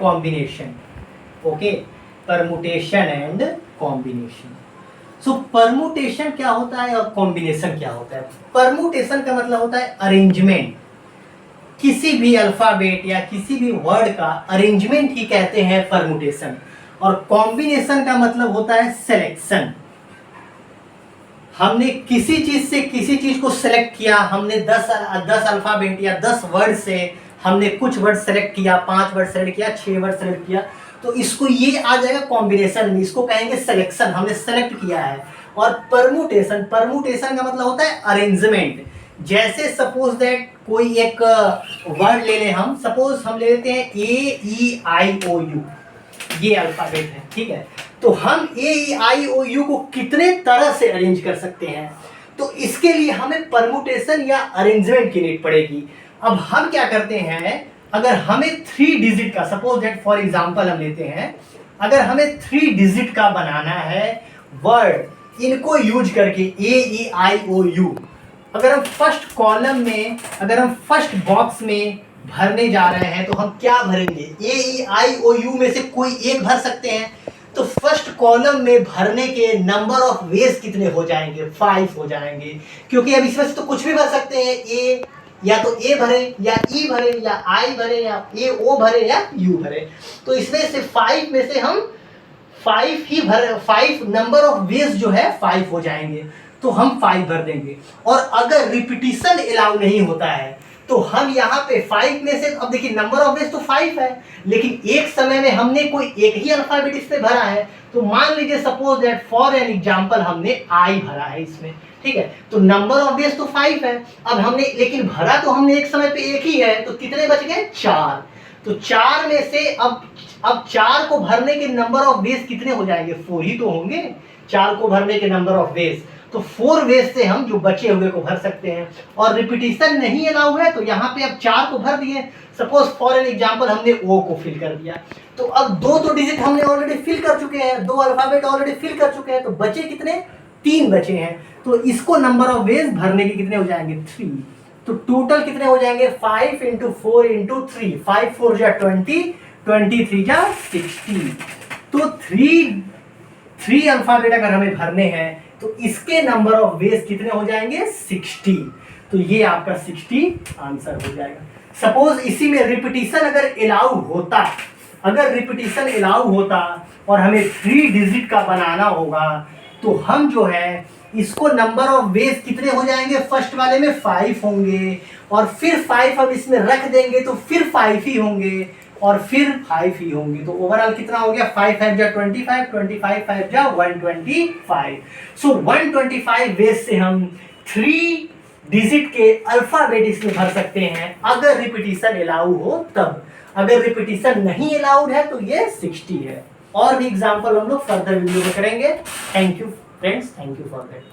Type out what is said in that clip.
Combination. Okay, permutation and combination. So permutation क्या होता है और कॉम्बिनेशन क्या होता है? परमुटेशन का मतलब होता है अरेंजमेंट, किसी भी अल्फाबेट या किसी भी वर्ड का अरेंजमेंट ही कहते हैं परमुटेशन। और कॉम्बिनेशन का मतलब होता है सिलेक्शन। हमने किसी चीज से किसी चीज को सिलेक्ट किया, हमने 10 अल्फाबेट या 10 वर्ड से हमने कुछ वर्ड सेलेक्ट किया, 5 वर्ड सेलेक्ट किया, 6 वर्ड सेलेक्ट किया, तो इसको ये आ जाएगा कॉम्बिनेशन में, इसको कहेंगे सिलेक्शन, हमने सेलेक्ट किया है। और परमुटेशन, परमुटेशन का मतलब होता है अरेंजमेंट। जैसे सपोज दैट कोई एक वर्ड ले लें, हम सपोज हम ले लेते हैं AEIOU, ये अल्फाबेट है, ठीक है। तो हम AEIOU को कितने तरह से अरेंज कर सकते हैं, तो इसके लिए हमें परमुटेशन या अरेंजमेंट की नीड पड़ेगी। अब हम क्या करते हैं, अगर हमें 3 डिजिट का, सपोज दैट फॉर एग्जांपल हम लेते हैं, अगर हमें 3 डिजिट का बनाना है वर्ड, इनको यूज करके AEIOU, अगर हम फर्स्ट कॉलम में, अगर हम फर्स्ट बॉक्स में भरने जा रहे हैं, तो हम क्या भरेंगे? AEIOU में से कोई एक भर सकते हैं। तो फर्स्ट कॉलम में भरने के नंबर ऑफ वेज कितने हो जाएंगे? 5 हो जाएंगे, क्योंकि अब इसमें से तो कुछ भी भर सकते हैं। ए, या तो ए भरे, या ई भरे, या आई भरे, या AO भरे, या यू भरे। तो इसमें से 5 में से हम 5 ही भर, 5 नंबर ऑफ वेज जो है 5 हो जाएंगे, तो हम 5 भर देंगे। और अगर रिपीटिशन अलाउ नहीं होता है, तो हम यहाँ पे 5 में से, अब देखिए नंबर ऑफ वेज तो 5 है, लेकिन एक समय में हमने कोई एक ही अल्फाबेट इस पे भरा है। तो मान लीजिए suppose that for an example हमने आई भरा है इसमें, ठीक है, तो नंबर ऑफ वेज तो 5 है। अब हमने, लेकिन भरा तो हमने एक समय पे एक ही है, तो कितने बच गए? 4। तो 4 में से अब 4 को भरने के नंबर ऑफ वेज कितने हो जाएंगे? 4 ही तो होंगे 4 को भरने के नंबर ऑफ वेज। तो 4 वेज से हम जो बचे हुए को भर सकते हैं। और रिपीटिशन नहीं अलाउ है, तो यहाँ पे अब 4 को भर दिए। सपोज फॉर एन एग्जांपल हमने O को फिल कर दिया, तो अब 2 तो डिजिट हमने ऑलरेडी फिल कर चुके हैं, 2 अल्फाबेट ऑलरेडी फिल कर चुके हैं, तो बचे कितने? 3 बचे हैं। तो इसको नंबर ऑफ वेज भरने के कितने हो जाएंगे? 3। तो टोटल कितने हो जाएंगे? 5 × 4 × 3, 5 4 जा 20, 23 जा 60। तो 3 अल्फाबेट अगर हमें भरने हैं, तो इसके नंबर ऑफ वेज कितने हो जाएंगे? 60। तो ये आपका 60 आंसर हो जाएगा। सपोज इसी में रिपीटिशन अगर अलाउ होता, अगर रिपीटिशन अलाउ होता और हमें 3 डिजिट का बनाना होगा, तो हम जो है इसको नंबर ऑफ वेज कितने हो जाएंगे? फर्स्ट वाले में 5 होंगे, और फिर 5 हम इसमें रख देंगे तो फिर 5 ही होंगे, और फिर 5 ही होंगे। तो ओवरऑल कितना हो गया? 5 5 जा 25, 25 5 जा 125। सो 125 वेज से हम 3 डिजिट के अल्फाबेट इसमें भर सकते हैं, अगर रिपीटिशन अलाउ हो तब। अगर रिपीटिशन नहीं अलाउड है तो ये 60 है। और भी एग्जांपल हम लोग फर्दर वीडियो में करेंगे। Thank you friends, thank you for that.